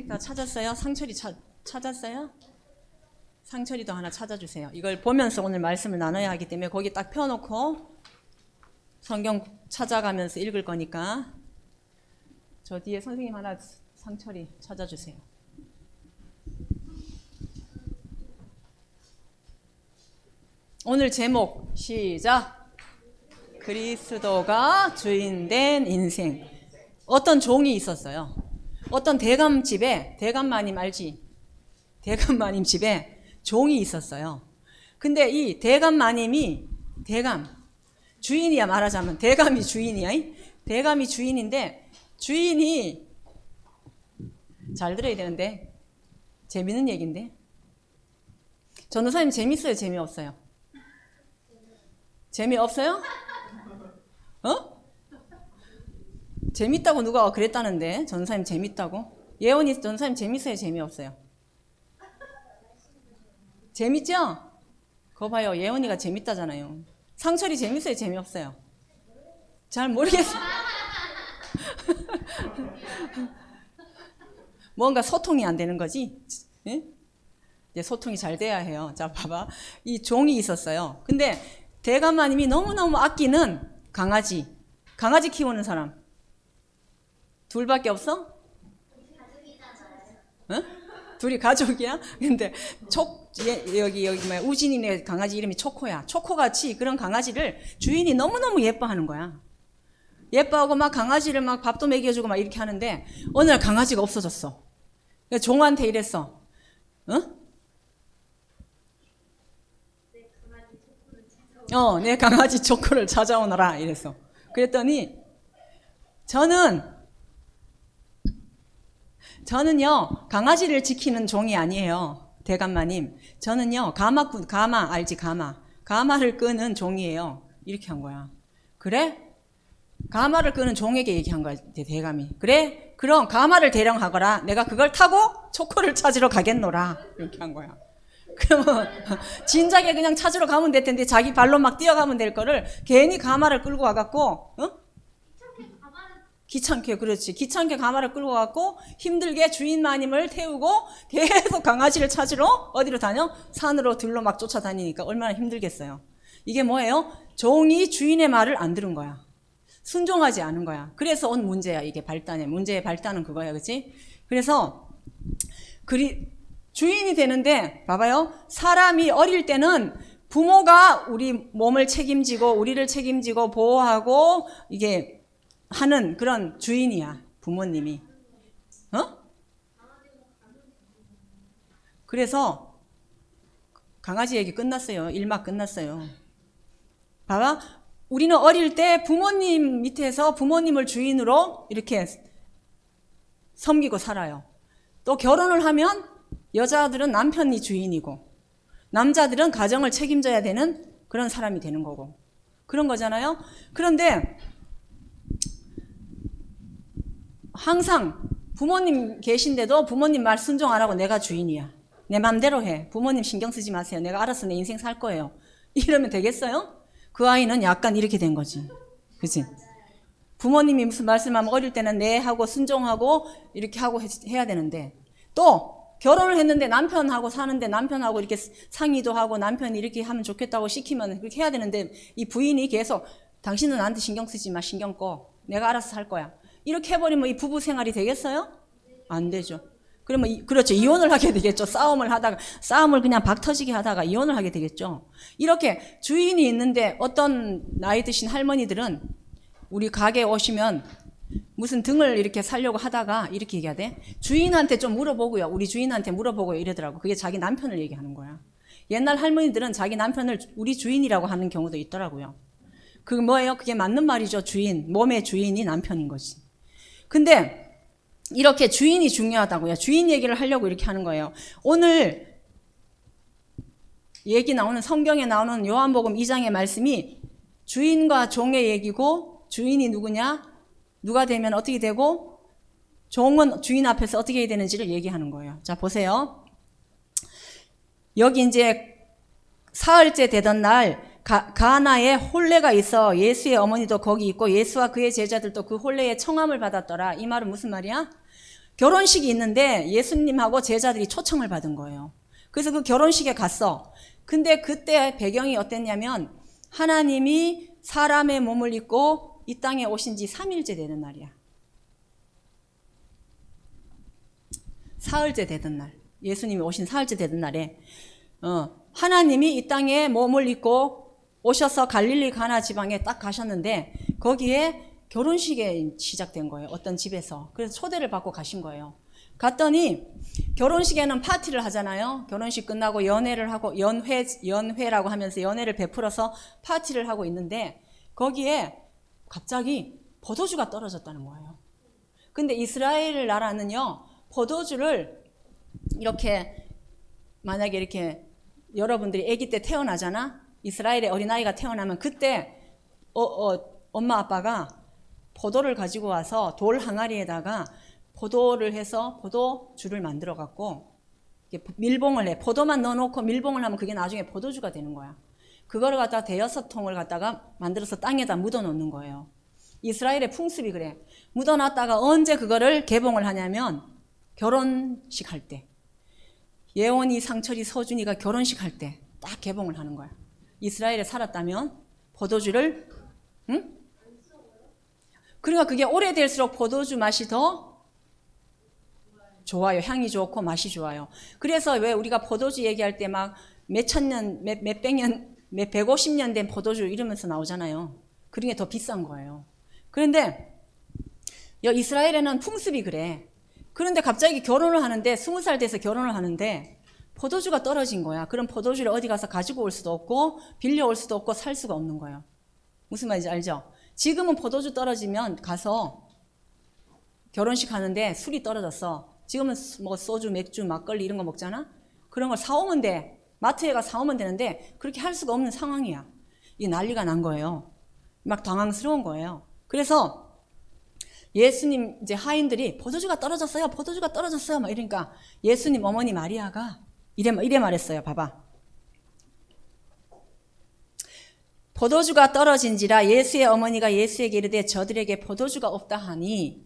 선생님 다 찾았어요? 상철이 찾았어요? 상철이도 하나 찾아주세요. 이걸 보면서 오늘 말씀을 나눠야 하기 때문에 거기 딱 펴놓고 성경 찾아가면서 읽을 거니까 저 뒤에 선생님 하나 상철이 찾아주세요. 오늘 제목 시작. 그리스도가 주인된 인생. 어떤 종이 있었어요. 어떤 대감집에, 대감마님 알지? 대감마님 집에 종이 있었어요. 근데 이 대감마님이 주인이야. 말하자면 대감이 주인이야. 대감이 주인인데 주인이 잘 들어야 되는데 재밌는 얘기인데 전도사님 재밌어요? 재미없어요? 재미없어요? 재밌다고 누가 그랬다는데 전도사님 재밌다고? 예원이 전도사님 재밌어요? 재미없어요? 재밌죠? 그거 봐요. 예원이가 재밌다잖아요. 상철이 재밌어요? 재미없어요? 잘 모르겠어요. 뭔가 소통이 안 되는 거지? 예? 이제 소통이 잘 돼야 해요. 자, 봐봐. 이 종이 있었어요. 근데 대감마님이 너무너무 아끼는 강아지 키우는 사람 둘밖에 없어? 어? 둘이 가족이야? 근데 여기 뭐야, 우진이네 강아지 이름이 초코야. 초코같이 그런 강아지를 주인이 너무너무 예뻐하는 거야. 예뻐하고 막 강아지를 막 밥도 먹여주고 막 이렇게 하는데 어느 날 강아지가 없어졌어. 그래서 종한테 이랬어. 내 강아지 초코를 찾아오너라 이랬어. 그랬더니 저는요 강아지를 지키는 종이 아니에요. 대감마님. 저는요 가마 알지? 가마를 끄는 종이에요. 이렇게 한 거야. 그래? 가마를 끄는 종에게 얘기한 거야. 대감이. 그래? 그럼 가마를 대령하거라. 내가 그걸 타고 초코를 찾으러 가겠노라. 이렇게 한 거야. 그러면 진작에 그냥 찾으러 가면 될 텐데 자기 발로 막 뛰어가면 될 거를 괜히 가마를 끌고 와갖고 귀찮게 그렇지. 귀찮게 가마를 끌고 와갖고 힘들게 주인마님을 태우고 계속 강아지를 찾으러 어디로 다녀? 산으로 들로 막 쫓아다니니까 얼마나 힘들겠어요. 이게 뭐예요? 종이 주인의 말을 안 들은 거야. 순종하지 않은 거야. 그래서 온 문제야. 이게 문제의 발단은 그거야. 그치? 그래서 주인이 되는데 봐봐요. 사람이 어릴 때는 부모가 우리 몸을 책임지고 우리를 책임지고 보호하고 이게 하는 그런 주인이야. 부모님이. 그래서 강아지 얘기 끝났어요. 일막 끝났어요. 봐봐. 우리는 어릴 때 부모님 밑에서 부모님을 주인으로 이렇게 섬기고 살아요. 또 결혼을 하면 여자들은 남편이 주인이고 남자들은 가정을 책임져야 되는 그런 사람이 되는 거고 그런 거잖아요. 그런데 항상 부모님 계신데도 부모님 말 순종 안 하고 내가 주인이야. 내 맘대로 해. 부모님 신경 쓰지 마세요. 내가 알아서 내 인생 살 거예요. 이러면 되겠어요? 그 아이는 약간 이렇게 된 거지. 그치? 부모님이 무슨 말씀하면 어릴 때는 네 하고 순종하고 이렇게 하고 해야 되는데 또 결혼을 했는데 남편하고 사는데 남편하고 이렇게 상의도 하고 남편이 이렇게 하면 좋겠다고 시키면 그렇게 해야 되는데 이 부인이 계속 당신은 나한테 신경 쓰지 마. 신경 꺼. 내가 알아서 살 거야. 이렇게 해버리면 이 부부 생활이 되겠어요? 안 되죠. 그러면 그렇죠. 이혼을 하게 되겠죠. 싸움을 그냥 박 터지게 하다가 이혼을 하게 되겠죠. 이렇게 주인이 있는데 어떤 나이 드신 할머니들은 우리 가게에 오시면 무슨 등을 이렇게 사려고 하다가 이렇게 얘기해야 돼. 주인한테 좀 물어보고요. 우리 주인한테 물어보고요. 이러더라고. 그게 자기 남편을 얘기하는 거야. 옛날 할머니들은 자기 남편을 우리 주인이라고 하는 경우도 있더라고요. 그게 뭐예요? 그게 맞는 말이죠. 주인. 몸의 주인이 남편인 거지. 근데 이렇게 주인이 중요하다고요. 주인 얘기를 하려고 이렇게 하는 거예요. 오늘 얘기 나오는 성경에 나오는 요한복음 2장의 말씀이 주인과 종의 얘기고 주인이 누구냐? 누가 되면 어떻게 되고 종은 주인 앞에서 어떻게 해야 되는지를 얘기하는 거예요. 자, 보세요. 여기 이제 사흘째 되던 날 가나에 혼례가 있어. 예수의 어머니도 거기 있고 예수와 그의 제자들도 그 혼례에 청함을 받았더라. 이 말은 무슨 말이야? 결혼식이 있는데 예수님하고 제자들이 초청을 받은 거예요. 그래서 그 결혼식에 갔어. 근데 그때 배경이 어땠냐면 하나님이 사람의 몸을 입고 이 땅에 오신 지 3일째 되는 날이야. 사흘째 되던 날. 예수님이 오신 사흘째 되던 날에 하나님이 이 땅에 몸을 입고 오셔서 갈릴리 가나 지방에 딱 가셨는데 거기에 결혼식이 시작된 거예요. 어떤 집에서. 그래서 초대를 받고 가신 거예요. 갔더니 결혼식에는 파티를 하잖아요. 결혼식 끝나고 연회를 하고 연회라고 하면서 연회를 베풀어서 파티를 하고 있는데 거기에 갑자기 포도주가 떨어졌다는 거예요. 근데 이스라엘 나라는요. 포도주를 이렇게 만약에 이렇게 여러분들이 아기 때 태어나잖아. 이스라엘의 어린아이가 태어나면 그때 엄마 아빠가 포도를 가지고 와서 돌 항아리에다가 포도를 해서 포도주를 만들어 갖고 밀봉을 해. 포도만 넣어놓고 밀봉을 하면 그게 나중에 포도주가 되는 거야. 그거를 갖다가 대여섯 통을 갖다가 만들어서 땅에다 묻어 놓는 거예요. 이스라엘의 풍습이 그래. 묻어 놨다가 언제 그거를 개봉을 하냐면 결혼식 할 때. 예원이, 상철이, 서준이가 결혼식 할 때 딱 개봉을 하는 거야. 이스라엘에 살았다면 포도주를 응? 그러니까 그게 오래될수록 포도주 맛이 더 좋아요. 향이 좋고 맛이 좋아요. 그래서 왜 우리가 포도주 얘기할 때 막 몇천 년, 몇백 년, 몇 150년 된 포도주 이러면서 나오잖아요. 그런 게 더 비싼 거예요. 그런데 이스라엘에는 풍습이 그래. 그런데 갑자기 결혼을 하는데 20살 돼서 결혼을 하는데 포도주가 떨어진 거야. 그럼 포도주를 어디 가서 가지고 올 수도 없고 빌려올 수도 없고 살 수가 없는 거예요. 무슨 말인지 알죠? 지금은 포도주 떨어지면 가서 결혼식 하는데 술이 떨어졌어. 지금은 뭐 소주, 맥주, 막걸리 이런 거 먹잖아? 그런 걸 사오면 돼. 마트에 가 사오면 되는데 그렇게 할 수가 없는 상황이야. 이게 난리가 난 거예요. 막 당황스러운 거예요. 그래서 예수님 이제 하인들이 포도주가 떨어졌어요. 포도주가 떨어졌어요. 막 이러니까 예수님 어머니 마리아가 이래 말했어요. 봐봐. 포도주가 떨어진지라 예수의 어머니가 예수에게 이르되 저들에게 포도주가 없다 하니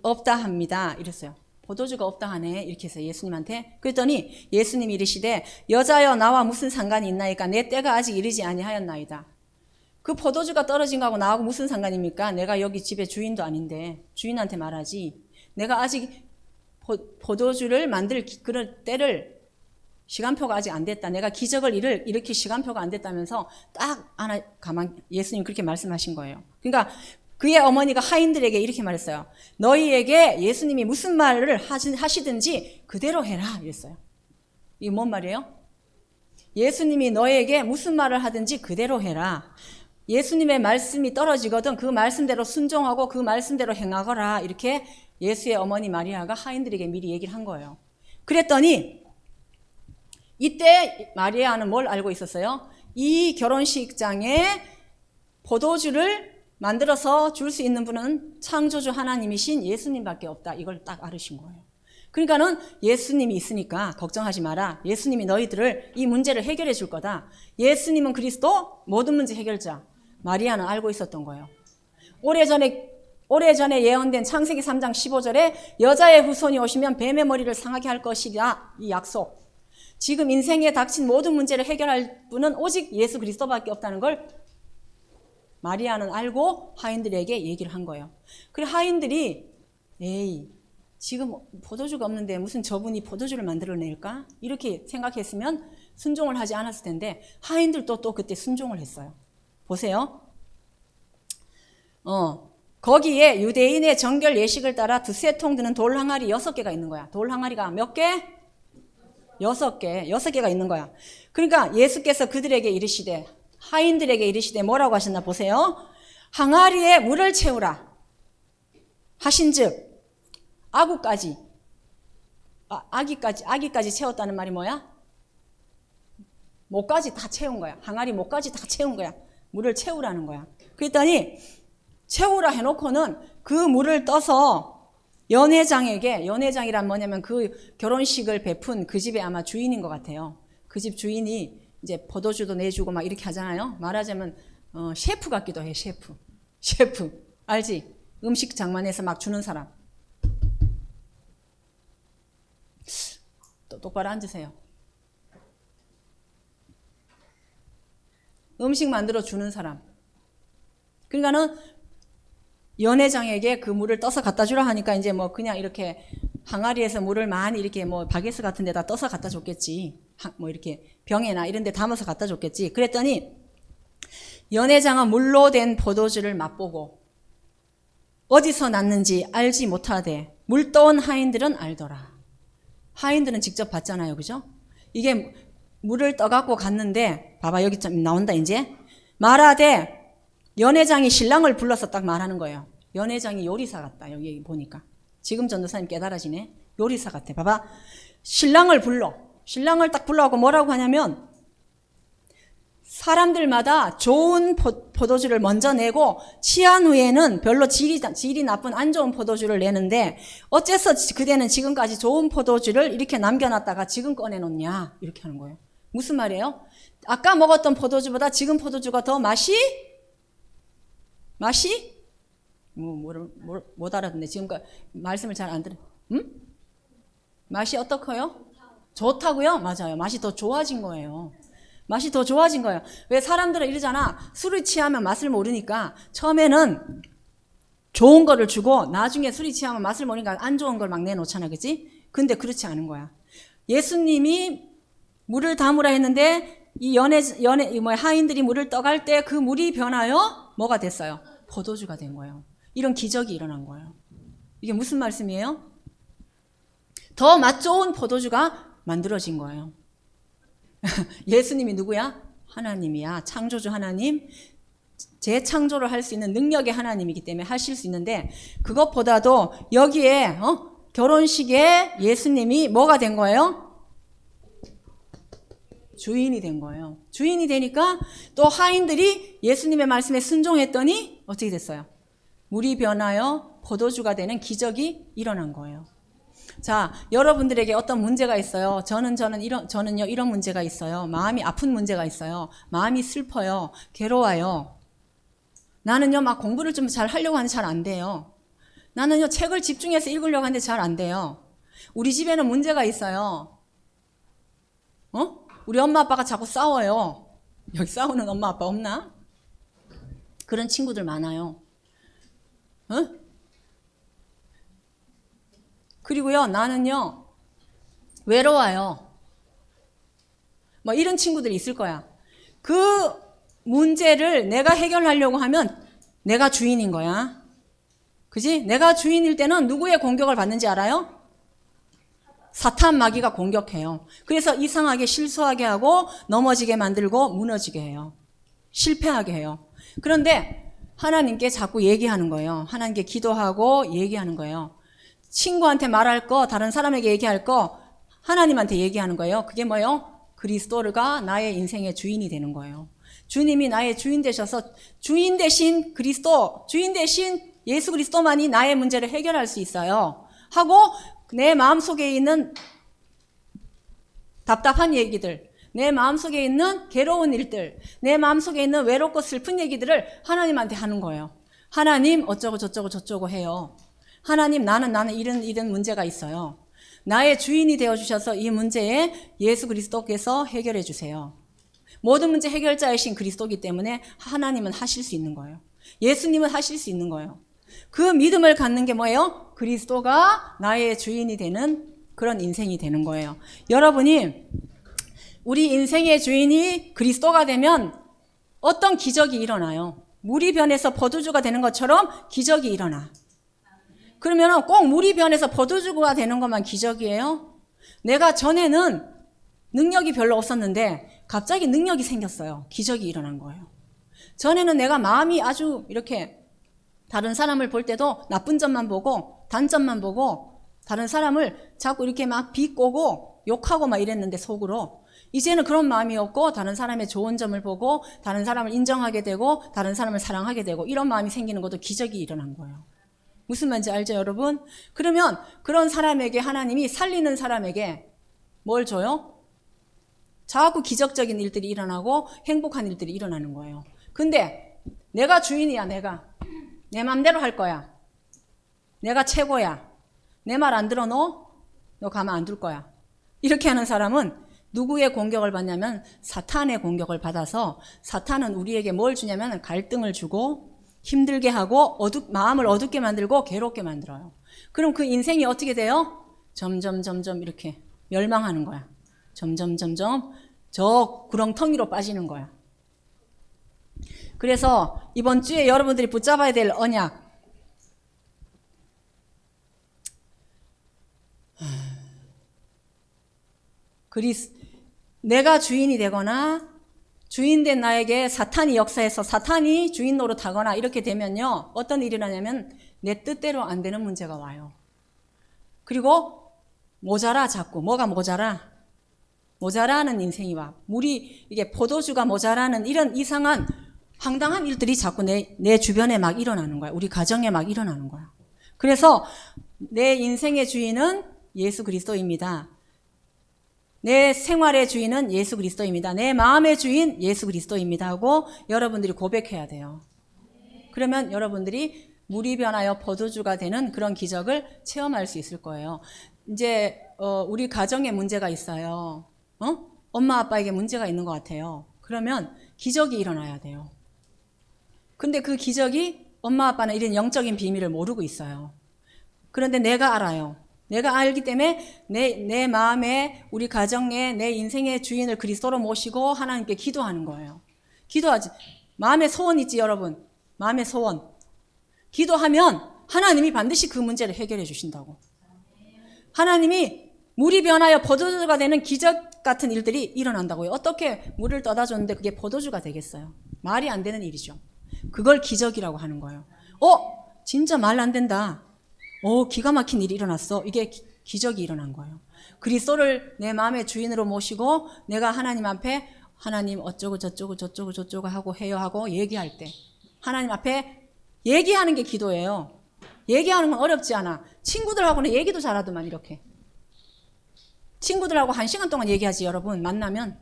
없다 합니다. 이랬어요. 포도주가 없다 하네. 이렇게 해서 예수님한테. 그랬더니 예수님이 이르시되 여자여 나와 무슨 상관이 있나이까 내 때가 아직 이르지 아니하였나이다. 그 포도주가 떨어진 거하고 나하고 무슨 상관입니까? 내가 여기 집에 주인도 아닌데 주인한테 말하지. 내가 아직 포도주를 만들 그럴 때를 시간표가 아직 안 됐다. 내가 기적을 일으킬 시간표가 안 됐다면서 딱 하나 예수님 그렇게 말씀하신 거예요. 그러니까 그의 어머니가 하인들에게 이렇게 말했어요. 너희에게 예수님이 무슨 말을 하시든지 그대로 해라. 이랬어요. 이게 뭔 말이에요? 예수님이 너에게 무슨 말을 하든지 그대로 해라. 예수님의 말씀이 떨어지거든 그 말씀대로 순종하고 그 말씀대로 행하거라. 이렇게 예수의 어머니 마리아가 하인들에게 미리 얘기를 한 거예요. 그랬더니 이때 마리아는 뭘 알고 있었어요? 이 결혼식장에 포도주를 만들어서 줄 수 있는 분은 창조주 하나님이신 예수님밖에 없다. 이걸 딱 알으신 거예요. 그러니까는 예수님이 있으니까 걱정하지 마라. 예수님이 너희들을 이 문제를 해결해 줄 거다. 예수님은 그리스도 모든 문제 해결자. 마리아는 알고 있었던 거예요. 오래전에 예언된 창세기 3장 15절에 여자의 후손이 오시면 뱀의 머리를 상하게 할 것이라 이 약속. 지금 인생에 닥친 모든 문제를 해결할 분은 오직 예수 그리스도밖에 없다는 걸 마리아는 알고 하인들에게 얘기를 한 거예요. 그래 하인들이 에이 지금 포도주가 없는데 무슨 저분이 포도주를 만들어낼까? 이렇게 생각했으면 순종을 하지 않았을 텐데 하인들도 또 그때 순종을 했어요. 보세요. 거기에 유대인의 정결 예식을 따라 두세 통 드는 돌 항아리 6개가 있는 거야. 돌 항아리가 몇 개? 6개가 있는 거야. 그러니까 예수께서 그들에게 이르시되 하인들에게 이르시되 뭐라고 하셨나 보세요. 항아리에 물을 채우라 하신즉 아기까지 채웠다는 말이 뭐야? 목까지 다 채운 거야. 항아리 목까지 다 채운 거야. 물을 채우라는 거야. 그랬더니 채우라 해놓고는 그 물을 떠서 연회장이란 뭐냐면 그 결혼식을 베푼 그 집의 아마 주인인 것 같아요. 그 집 주인이 이제 포도주도 내주고 막 이렇게 하잖아요. 말하자면 셰프 같기도 해. 셰프 알지? 음식 장만해서 막 주는 사람. 똑바로 앉으세요. 음식 만들어 주는 사람. 그러니까는 연회장에게 그 물을 떠서 갖다 주라 하니까 이제 뭐 그냥 이렇게 항아리에서 물을 많이 이렇게 뭐 바게스 같은 데다 떠서 갖다 줬겠지. 뭐 이렇게 병에나 이런 데 담아서 갖다 줬겠지. 그랬더니 연회장은 물로 된 포도주를 맛보고 어디서 났는지 알지 못하되 물 떠온 하인들은 알더라. 하인들은 직접 봤잖아요. 그죠? 이게 물을 떠갖고 갔는데 봐봐 여기 좀 나온다 이제. 말하되 연회장이 신랑을 불러서 딱 말하는 거예요. 연회장이 요리사 같다. 여기 보니까. 지금 전도사님 깨달아지네. 요리사 같아. 봐봐. 신랑을 불러. 신랑을 딱 불러갖고 뭐라고 하냐면 사람들마다 좋은 포도주를 먼저 내고 취한 후에는 별로 질이 나쁜 안 좋은 포도주를 내는데 어째서 그대는 지금까지 좋은 포도주를 이렇게 남겨놨다가 지금 꺼내놓냐 이렇게 하는 거예요. 무슨 말이에요? 아까 먹었던 포도주보다 지금 포도주가 더 맛이 못 알아듣네. 지금까지 말씀을 잘 안 들어. 맛이 어떻고요? 좋다고요? 맞아요. 맛이 더 좋아진 거예요. 맛이 더 좋아진 거예요. 왜 사람들은 이러잖아. 술을 취하면 맛을 모르니까 처음에는 좋은 거를 주고 나중에 술이 취하면 맛을 모르니까 안 좋은 걸 막 내놓잖아. 그치? 근데 그렇지 않은 거야. 예수님이 물을 담으라 했는데 이 하인들이 물을 떠갈 때 그 물이 변하여 뭐가 됐어요? 포도주가 된 거예요. 이런 기적이 일어난 거예요. 이게 무슨 말씀이에요? 더 맛 좋은 포도주가 만들어진 거예요. 예수님이 누구야? 하나님이야. 창조주 하나님. 재창조를 할 수 있는 능력의 하나님이기 때문에 하실 수 있는데 그것보다도 여기에 결혼식에 예수님이 뭐가 된 거예요? 주인이 된 거예요. 주인이 되니까 또 하인들이 예수님의 말씀에 순종했더니 어떻게 됐어요? 물이 변하여 포도주가 되는 기적이 일어난 거예요. 자, 여러분들에게 어떤 문제가 있어요. 저는요, 이런 문제가 있어요. 마음이 아픈 문제가 있어요. 마음이 슬퍼요. 괴로워요. 나는요, 막 공부를 좀 잘 하려고 하는데 잘 안 돼요. 나는요, 책을 집중해서 읽으려고 하는데 잘 안 돼요. 우리 집에는 문제가 있어요. 우리 엄마 아빠가 자꾸 싸워요. 여기 싸우는 엄마 아빠 없나? 그런 친구들 많아요. 그리고요, 나는요, 외로워요. 뭐 이런 친구들이 있을 거야. 그 문제를 내가 해결하려고 하면 내가 주인인 거야. 그지? 내가 주인일 때는 누구의 공격을 받는지 알아요? 사탄 마귀가 공격해요. 그래서 이상하게 실수하게 하고 넘어지게 만들고 무너지게 해요. 실패하게 해요. 그런데 하나님께 자꾸 얘기하는 거예요. 하나님께 기도하고 얘기하는 거예요. 친구한테 말할 거, 다른 사람에게 얘기할 거, 하나님한테 얘기하는 거예요. 그게 뭐예요? 그리스도가 나의 인생의 주인이 되는 거예요. 주님이 나의 주인 되셔서 주인 대신 그리스도, 주인 대신 예수 그리스도만이 나의 문제를 해결할 수 있어요. 하고 내 마음속에 있는 답답한 얘기들, 내 마음속에 있는 괴로운 일들, 내 마음속에 있는 외롭고 슬픈 얘기들을 하나님한테 하는 거예요. 하나님 어쩌고 저쩌고 해요. 하나님 나는 이런 문제가 있어요. 나의 주인이 되어주셔서 이 문제에 예수 그리스도께서 해결해 주세요. 모든 문제 해결자이신 그리스도이기 때문에 하나님은 하실 수 있는 거예요. 예수님은 하실 수 있는 거예요. 그 믿음을 갖는 게 뭐예요? 그리스도가 나의 주인이 되는 그런 인생이 되는 거예요. 여러분이 우리 인생의 주인이 그리스도가 되면 어떤 기적이 일어나요? 물이 변해서 포도주가 되는 것처럼 기적이 일어나. 그러면 꼭 물이 변해서 포도주가 되는 것만 기적이에요? 내가 전에는 능력이 별로 없었는데 갑자기 능력이 생겼어요. 기적이 일어난 거예요. 전에는 내가 마음이 아주 이렇게 다른 사람을 볼 때도 나쁜 점만 보고 단점만 보고 다른 사람을 자꾸 이렇게 막 비꼬고 욕하고 막 이랬는데 속으로 이제는 그런 마음이 없고 다른 사람의 좋은 점을 보고 다른 사람을 인정하게 되고 다른 사람을 사랑하게 되고 이런 마음이 생기는 것도 기적이 일어난 거예요. 무슨 말인지 알죠, 여러분? 그러면 그런 사람에게 하나님이 살리는 사람에게 뭘 줘요? 자꾸 기적적인 일들이 일어나고 행복한 일들이 일어나는 거예요. 근데 내가 주인이야, 내가. 내 맘대로 할 거야. 내가 최고야. 내 말 안 들어 너 가만 안 둘 거야. 이렇게 하는 사람은 누구의 공격을 받냐면 사탄의 공격을 받아서 사탄은 우리에게 뭘 주냐면 갈등을 주고 힘들게 하고 마음을 어둡게 만들고 괴롭게 만들어요. 그럼 그 인생이 어떻게 돼요? 점점 이렇게 멸망하는 거야. 점점 저 구렁텅이로 빠지는 거야. 그래서 이번 주에 여러분들이 붙잡아야 될 언약, 내가 주인이 되거나 주인된 나에게 사탄이 역사해서 사탄이 주인 노릇하거나 이렇게 되면요, 어떤 일이 일어나냐면 내 뜻대로 안 되는 문제가 와요. 그리고 모자라. 자꾸 뭐가 모자라는 인생이 와. 이게 포도주가 모자라는 이런 이상한 황당한 일들이 자꾸 내 주변에 막 일어나는 거야. 우리 가정에 막 일어나는 거야. 그래서 내 인생의 주인은 예수 그리스도입니다. 내 생활의 주인은 예수 그리스도입니다. 내 마음의 주인 예수 그리스도입니다 하고 여러분들이 고백해야 돼요. 그러면 여러분들이 물이 변하여 포도주가 되는 그런 기적을 체험할 수 있을 거예요. 이제 우리 가정에 문제가 있어요. 엄마 아빠에게 문제가 있는 것 같아요. 그러면 기적이 일어나야 돼요. 근데 그 기적이 엄마 아빠는 이런 영적인 비밀을 모르고 있어요. 그런데 내가 알아요. 내가 알기 때문에 내 마음에, 우리 가정에, 내 인생의 주인을 그리스도로 모시고 하나님께 기도하는 거예요. 기도하지. 마음의 소원 있지, 여러분. 마음의 소원. 기도하면 하나님이 반드시 그 문제를 해결해 주신다고. 하나님이 물이 변하여 포도주가 되는 기적 같은 일들이 일어난다고요. 어떻게 물을 떠다 줬는데 그게 포도주가 되겠어요? 말이 안 되는 일이죠. 그걸 기적이라고 하는 거예요. 진짜 말 안 된다. 기가 막힌 일이 일어났어. 이게 기적이 일어난 거예요. 그리스도를 내 마음의 주인으로 모시고 내가 하나님 앞에 하나님 어쩌고 저쩌고 하고 해요 하고 얘기할 때 하나님 앞에 얘기하는 게 기도예요. 얘기하는 건 어렵지 않아. 친구들하고는 얘기도 잘하더만 이렇게. 친구들하고 1시간 동안 얘기하지 여러분. 만나면.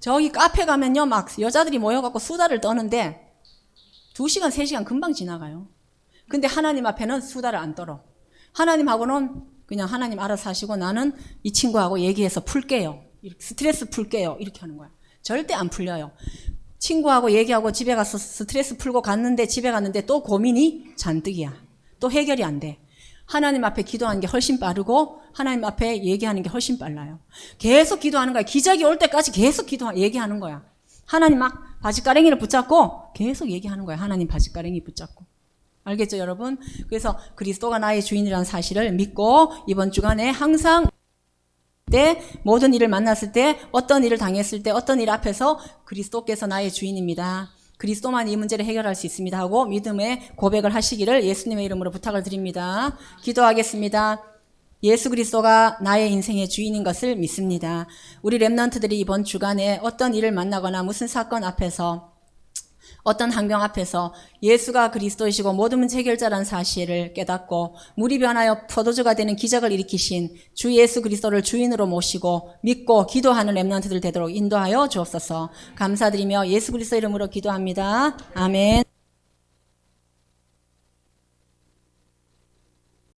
저기 카페 가면요 막 여자들이 모여갖고 수다를 떠는데 2시간 3시간 금방 지나가요. 근데 하나님 앞에는 수다를 안 떨어. 하나님하고는 그냥 하나님 알아서 하시고 나는 이 친구하고 얘기해서 풀게요. 스트레스 풀게요. 이렇게 하는 거야. 절대 안 풀려요. 친구하고 얘기하고 집에 가서 스트레스 풀고 집에 갔는데 또 고민이 잔뜩이야. 또 해결이 안 돼. 하나님 앞에 기도하는 게 훨씬 빠르고 하나님 앞에 얘기하는 게 훨씬 빨라요. 계속 기도하는 거야. 기적이 올 때까지 계속 얘기하는 거야. 하나님 막 바지가랭이를 붙잡고 계속 얘기하는 거야. 하나님 바지가랭이 붙잡고. 알겠죠, 여러분? 그래서 그리스도가 나의 주인이라는 사실을 믿고 이번 주간에 항상 모든 일을 만났을 때, 어떤 일을 당했을 때, 어떤 일 앞에서 그리스도께서 나의 주인입니다. 그리스도만 이 문제를 해결할 수 있습니다 하고 믿음의 고백을 하시기를 예수님의 이름으로 부탁을 드립니다. 기도하겠습니다. 예수 그리스도가 나의 인생의 주인인 것을 믿습니다. 우리 렘넌트들이 이번 주간에 어떤 일을 만나거나 무슨 사건 앞에서 어떤 환경 앞에서 예수가 그리스도이시고 모든 문제 해결자라는 사실을 깨닫고 물이 변하여 포도주가 되는 기적을 일으키신 주 예수 그리스도를 주인으로 모시고 믿고 기도하는 렘넌트들 되도록 인도하여 주옵소서. 감사드리며 예수 그리스도 이름으로 기도합니다. 아멘.